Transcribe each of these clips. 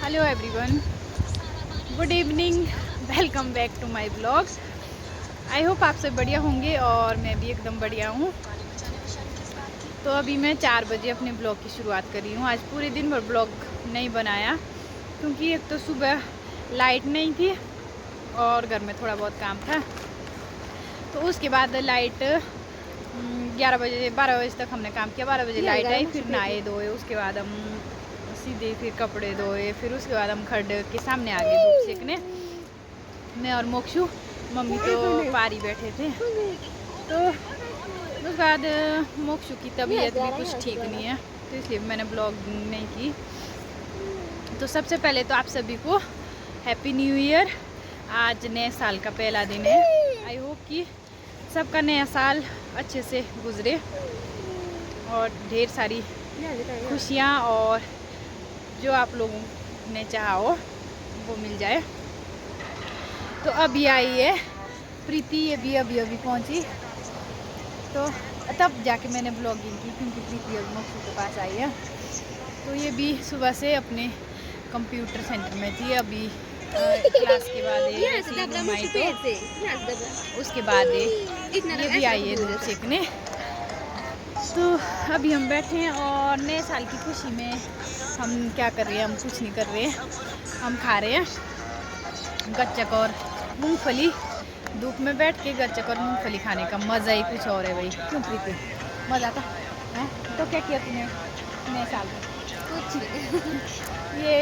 Hello everyone, good evening, welcome back to my blog. I hope आप सब बढ़िया होंगे और मैं भी एकदम बढ़िया हूँ। तो अभी मैं 4 बजे अपने ब्लॉग की शुरुआत कर रही हूँ। आज पूरे दिन भर ब्लॉग नहीं बनाया क्योंकि एक तो सुबह लाइट नहीं थी और घर में थोड़ा बहुत काम था। तो उसके बाद लाइट 11 बजे 12 बजे तक हमने काम किया। 12 बजे लाइट आई, फिर नहाए धोए, उसके बाद हम सीधे फिर कपड़े धोए, फिर उसके बाद हम खड के सामने आ गए धूप सेकने। मैं और मोक्षु, मम्मी तो पारी बैठे थे। तो उसके बाद मोक्षु की तबीयत भी कुछ ठीक नहीं है तो इसलिए मैंने ब्लॉग नहीं की। तो सबसे पहले तो आप सभी को हैप्पी न्यू ईयर। आज नए साल का पहला दिन है। आई होप कि सबका नया साल अच्छे से गुजरे और ढेर सारी खुशियाँ और जो आप लोगों ने चाहा हो वो मिल जाए। तो अभी आई है प्रीति, ये भी अभी पहुंची, तो तब जाके मैंने ब्लॉगिंग की क्योंकि प्रीति अभी मोक्षु के पास आई है। तो ये भी सुबह से अपने कंप्यूटर सेंटर में थी। अभी क्लास के बाद उसके बाद ये भी आई है धूप सेकने। तो अभी हम बैठे हैं और नए साल की खुशी में हम क्या कर रहे हैं, हम कुछ नहीं कर रहे हैं, हम खा रहे हैं गच्चक और मूंगफली। धूप में बैठ के गच्चक और मूंगफली खाने का मज़ा ही कुछ और है भाई। क्यों प्रीति, मज़ा आता है? तो क्या किया तूने नए साल में? कुछ नहीं। ये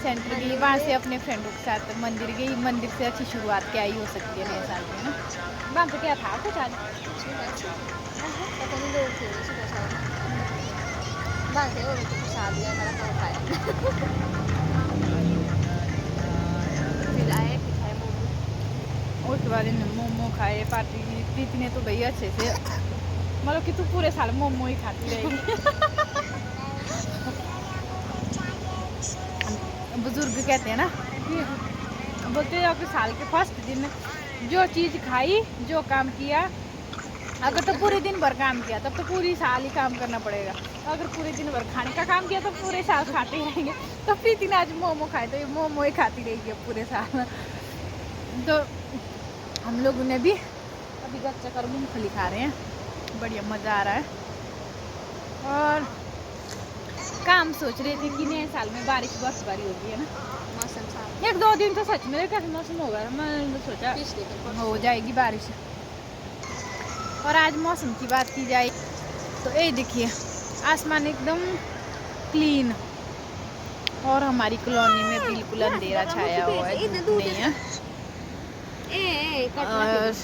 सेंटर गई, वहाँ से अपने फ्रेंडों के साथ मंदिर गई। मंदिर से अच्छी शुरुआत क्या ही हो सकती है नए साल में ना। वहाँ पे क्या था कुछ आज? पता नहीं, लोग थे सुबह शाम बात है, और कुछ आ गया बड़ा खाओ खाया। फिर आए फिर खाए मोमो। उसके बाद मोमो खाए। पार्टी की प्रीति ने तो भैया अच्छे से, मतलब कि तू पूरे साल मोमो ही खाती रहेगी। बुजुर्ग कहते हैं ना कि बोलते हैं कि साल के फर्स्ट दिन जो चीज़ खाई, जो काम किया, अगर तो पूरे दिन भर काम किया तब तो पूरी साल ही काम करना पड़ेगा। अगर पूरे दिन भर खाने का काम किया तो पूरे साल खाते ही रहेंगे। तो प्रीति ने आज मोमो खाए तो ये मोमो ही खाती रहेगी अब पूरे साल। तो हम लोगों ने भी अभी गच्चक और मूंगफली खा रहे हैं, बढ़िया मज़ा आ रहा है। और काम सोच रहे थे कि नए साल में बारिश बर्फबारी होगी है ना, मौसम साफ। 1-2 दिन तो सच में कैसे मौसम होगा, मैंने सोचा हो जाएगी बारिश। और आज मौसम की बात की जाए तो ये देखिए आसमान एकदम क्लीन और हमारी कॉलोनी में बिल्कुल अंधेरा छाया हुआ है, धूप नहीं है। और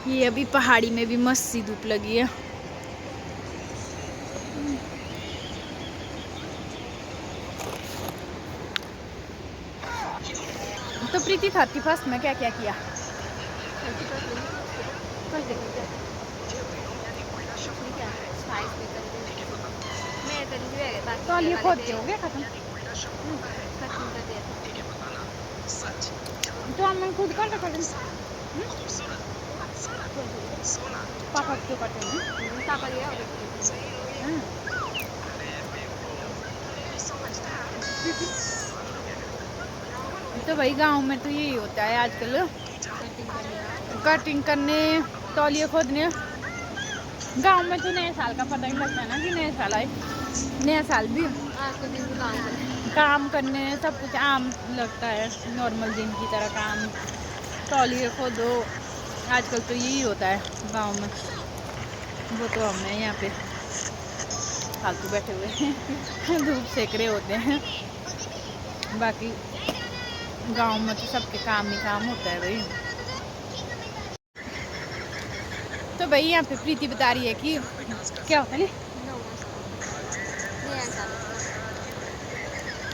ये अभी पहाड़ी में भी मस्त सी धूप लगी है। तो प्रीति 31st में क्या क्या किया? तो ये खोद के हो गया खत्म। तो हमने खुद कर रखा था। पापा क्यों करते हैं? पापा गया तो भाई गांव में तो यही होता है आजकल, कटिंग करने, तौलिए खोदने। गांव में तो नए साल का पता नहीं लगता है ना कि नए साल आए। नया साल भी काम करने सब कुछ आम लगता है, नॉर्मल दिन की तरह काम, तौलिए खोदो। आजकल तो यही होता है गांव में। वो तो हमने यहाँ पे फालतू बैठे हुए हैं धूप सेक रहे होते हैं। बाकी गांव में तो सबके काम ही काम होता है भाई। तो भाई यहाँ पे प्रीति बता रही है कि क्या होता है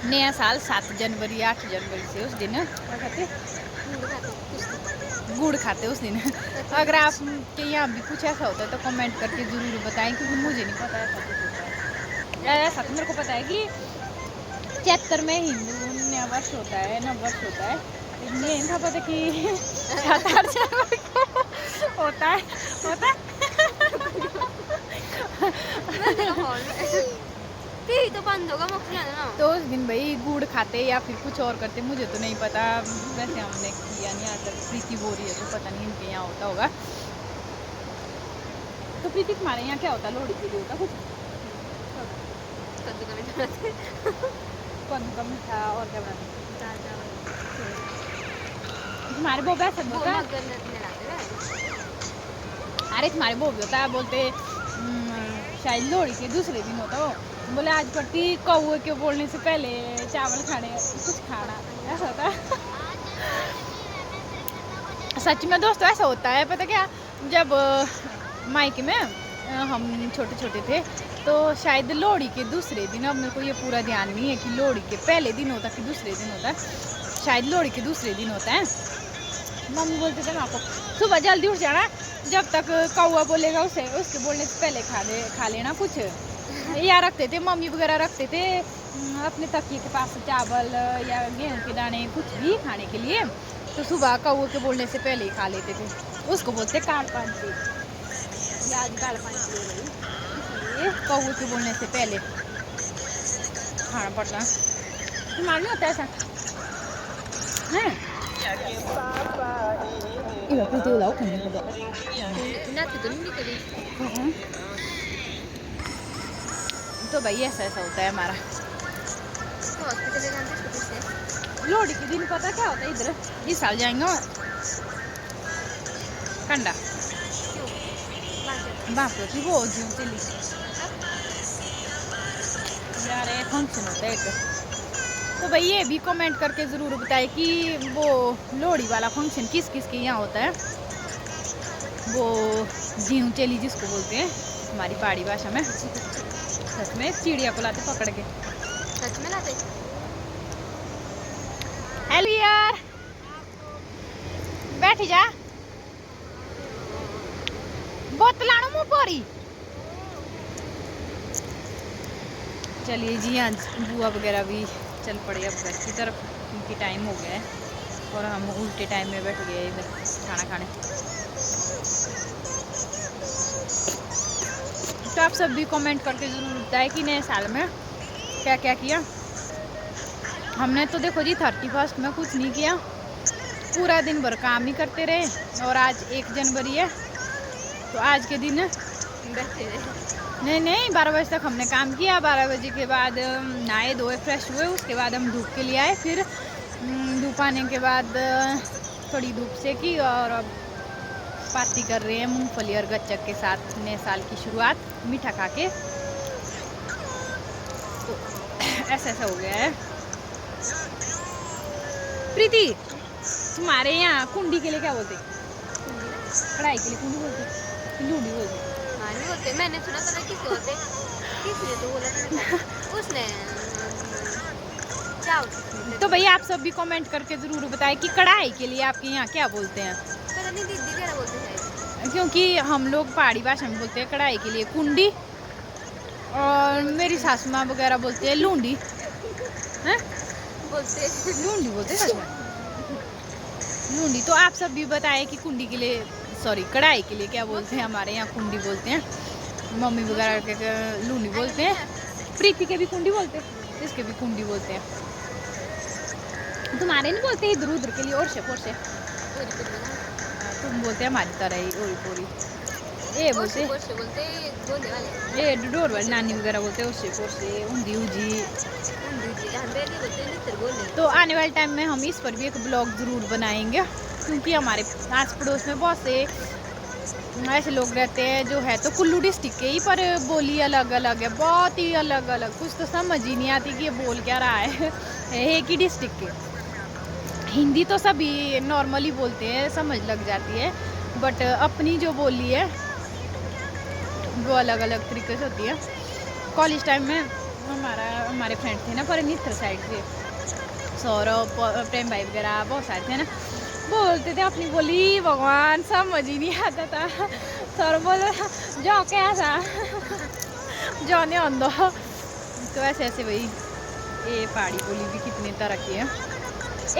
नया साल 7 जनवरी 8 जनवरी से उस दिन गुड़ खाते उस दिन। अगर आप के यहाँ भी कुछ ऐसा होता है तो कमेंट करके ज़रूर बताएं क्योंकि मुझे नहीं पता ऐसा कुछ होता है। ऐसा तो मेरे को पता है कि 76 में हिंदू नया वर्ष होता है, नव वर्ष होता है। नहीं था पता कि 7-8 जनवरी को होता है। टीवी तो बंद होगा मुझे ना। तो उस दिन भाई गुड़ खाते या फिर कुछ और करते, मुझे तो नहीं पता, वैसे हमने किया नहीं आज तक। प्रीति बोल रही है तो पता नहीं इनके यहाँ होता होगा। तो प्रीति तुम्हारे यहाँ क्या होता, लोहड़ी के लिए होता कुछ? कद्दू का मीठा बनाते कद्दू का मीठा और क्या बनाते? दाल चावल तुम्हारे वो वैसे वो होता है? मगर में लाते हैं। अरे तुम्हारे वो भी होता है, बोलते शायद लोहड़ी के दूसरे दिन होता हो, बोले आज करती कौवे के बोलने से पहले चावल खाने कुछ खाना, ऐसा होता है। सच में दोस्तों ऐसा होता है, पता क्या, जब मायके में हम छोटे छोटे थे तो शायद लोहड़ी के दूसरे दिन, अब मेरे को ये पूरा ध्यान नहीं है कि लोहड़ी के पहले दिन होता कि दूसरे दिन होता है, शायद लोहड़ी के दूसरे दिन होता है। मम्मी बोलते थे ना आपको सुबह जल्दी उठ जाना, जब तक कौवा बोलेगा उसे उसके बोलने से पहले खा लेना कुछ, या रखते थे मम्मी वगैरह, रखते थे अपने तकिए के पास चावल या गेहूं के दाने कुछ भी खाने के लिए, तो सुबह कौवे के बोलने से पहले ही खा लेते थे। उसको बोलते काल पांची, याद काल पांची हो गई, इसलिए कौवे के बोलने से पहले खाना पड़ता है। तुम्हारा नहीं होता ऐसा है? 이거 그래도 나오겠네 그거. ना तो नहीं कभी तो भाई ऐसा ऐसा होता है हमारा। तो हॉस्पिटल ले जाते हैं छोटे से। लोहड़ी के दिन पता क्या होता है इधर, इस साल जाएंगे कंडा क्यों बाप रे वो जीव चली यार, ये फंक्शन होता है एक। तो भाई ये भी कमेंट करके ज़रूर बताएं कि वो लोहड़ी वाला फंक्शन किस किस के यहाँ होता है। वो जीव चली जिसको बोलते हैं हमारी पहाड़ी भाषा में। सच में चिड़िया को लाते पकड़ के, सच में लाते। हेलो यार, बैठ जा, बोतलाणु मुँह पोरी। चलिए जी, आज बुआ वगैरह भी चल पड़े अब घर की तरफ, क्योंकि टाइम हो गया है और हम उल्टे टाइम में बैठ गए इधर खाना खाने। तो आप सब भी कमेंट करके ज़रूर बताएं कि नए साल में क्या क्या किया। हमने तो देखो जी 31 में कुछ नहीं किया, पूरा दिन भर काम ही करते रहे, और आज 1 जनवरी है तो आज के दिन बैठे रहे। नहीं 12 बजे तक हमने काम किया। 12 बजे के बाद नहाए धोए फ्रेश हुए, उसके बाद हम धूप के लिए आए, फिर धूप आने के बाद थोड़ी धूप सेकी और अब पार्टी कर रहे हैं मूंगफली और गच्चक के साथ नए साल की शुरुआत मीठा खा के। तो ऐसा ऐसा हो गया है। प्रीति तुम्हारे यहाँ कुंडी के लिए क्या बोलते? कढ़ाई के लिए कुंडी बोलते, लूडी बोलते? नहीं होते, मैंने सुना था ना किसी होते, किसी ने तो बोला था उसने क्या होता। तो भैया आप सब भी कमेंट करके ज़रूर बताएं कि कढ़ाई के लिए आपके यहाँ क्या बोलते हैं। पता नहीं दीदी क्या बोलते हैं, क्योंकि हम लोग पहाड़ी भाषा में बोलते हैं कढ़ाई के लिए कुंडी, और मेरी सासू माँ वगैरह बोलते हैं लूंडी। हैं बोलते लूंडी बोलते हैं लूंडी। तो आप सब भी बताएं कि कुंडी के लिए, सॉरी कढ़ाई के लिए क्या बोलते हैं। हमारे यहाँ कुंडी बोलते हैं, मम्मी वगैरह के लूंडी बोलते हैं, प्रीति के भी कुंडी बोलते हैं, इसके भी कुंडी बोलते हैं। तुम्हारे नहीं बोलते इधर उधर के लिए और से तुम बोलते हैं हमारी तरह ही ओरी पोरी, ये बोलते बोलने वाले ये डोर वाली नानी वगैरह बोलते हैं उससे पोरसे ऊंधी ऊजी। तो आने वाले टाइम में हम इस पर भी एक ब्लॉग ज़रूर बनाएंगे, क्योंकि हमारे आस पड़ोस में बहुत से ऐसे लोग रहते हैं जो है तो कुल्लू डिस्ट्रिक्ट के ही, पर बोली अलग अलग है, बहुत ही अलग अलग, कुछ तो समझ ही नहीं आती कि ये बोल क्या रहा है। एक ही डिस्ट्रिक्ट के। हिंदी तो सभी नॉर्मली बोलते हैं, समझ लग जाती है, बट अपनी जो बोली है वो अलग अलग तरीके से होती है। कॉलेज टाइम में हमारे फ्रेंड थे ना परनीत्र साइड से, सौरभ प्रेम भाई वगैरह बहुत सारे थे ना, बोलते थे अपनी बोली, भगवान समझ ही नहीं आता था। सौरभ बोले जो कैसा जाने अंदो। तो ऐसे ऐसे भाई ये पहाड़ी बोली भी कितनी तरह की है।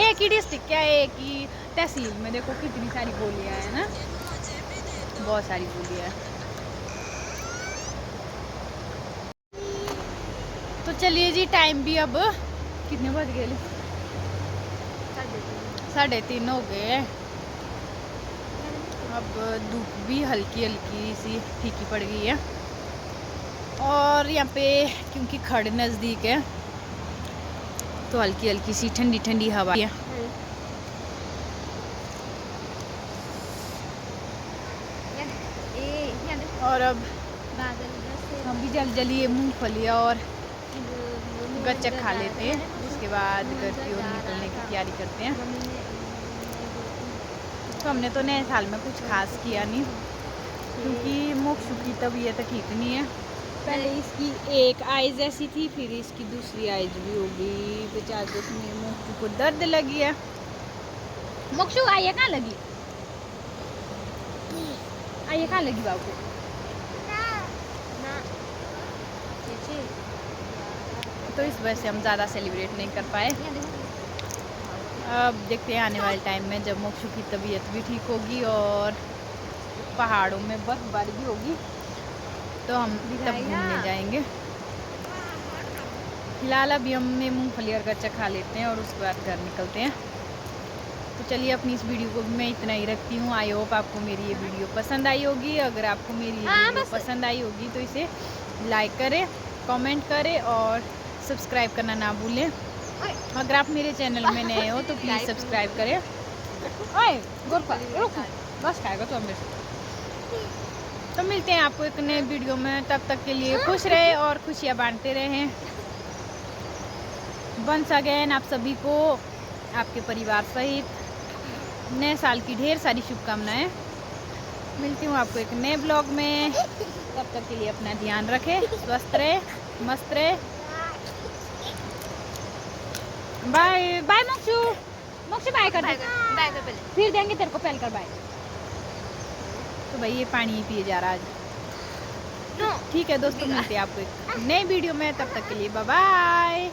एक ही डिस्ट्रिक्ट क्या, एक ही तहसील में देखो कितनी सारी बोलियाँ हैं ना, बहुत सारी बोलियाँ हैं। तो चलिए जी, टाइम भी अब कितने बज गए? 3:30 हो गए। अब धूप भी हल्की हल्की सी फीकी पड़ गई है और यहाँ पे क्योंकि खड़ नज़दीक है तो हल्की हल्की सी ठंडी ठंडी हवा है। और अब हम भी जल्दी जल्दी ये मूंगफली और गच्चक खा लेते हैं, उसके बाद घर की ओर निकलने की तैयारी करते हैं। तो हमने तो नए साल में कुछ खास किया नहीं क्योंकि मोक्षु की तबीयत ठीक नहीं है। पहले इसकी एक आइज ऐसी थी, फिर इसकी दूसरी आइज भी हो गई। बेचारे उसमें मोक्षु को दर्द लगी है। मोक्षु आइए कहाँ लगी? आइए कहाँ लगी बाबू? तो इस वजह से हम ज़्यादा सेलिब्रेट नहीं कर पाए। अब देखते हैं आने वाले टाइम में जब मोक्षु की तबीयत भी ठीक होगी और पहाड़ों में बर्फबारी भी होगी तो हम तब घूमने जाएंगे। फिलहाल अभी हम मूंगफली और गच्चक खा लेते हैं और उसके बाद घर निकलते हैं। तो चलिए, अपनी इस वीडियो को भी मैं इतना ही रखती हूँ। आई होप आपको मेरी ये वीडियो पसंद आई होगी। अगर आपको मेरी ये वीडियो पसंद आई होगी तो इसे लाइक करें, कमेंट करें और सब्सक्राइब करना ना भूलें। अगर आप मेरे चैनल में नए हो तो प्लीज़ सब्सक्राइब करें। ओए गोरपा रुक, बस खाएगा तो मेरे से। तो मिलते हैं आपको एक नए वीडियो में। तब तक के लिए खुश रहे और खुशियाँ बांटते रहें। वंस अगेन आप सभी को आपके परिवार सहित नए साल की ढेर सारी शुभकामनाएं। मिलती हूँ आपको एक नए ब्लॉग में। तब तक के लिए अपना ध्यान रखें, स्वस्थ रहे, मस्त रहे। Bye bye Mokshu. Mokshu bye कर दे, बाय कर पहले। फिर देंगे तेरे को पहल कर बाय। तो भाई ये पानी ही पिए जा रहा आज। ठीक है दोस्तों, मिलते हैं आपको एक नए वीडियो में। तब तक के लिए बाय बाय।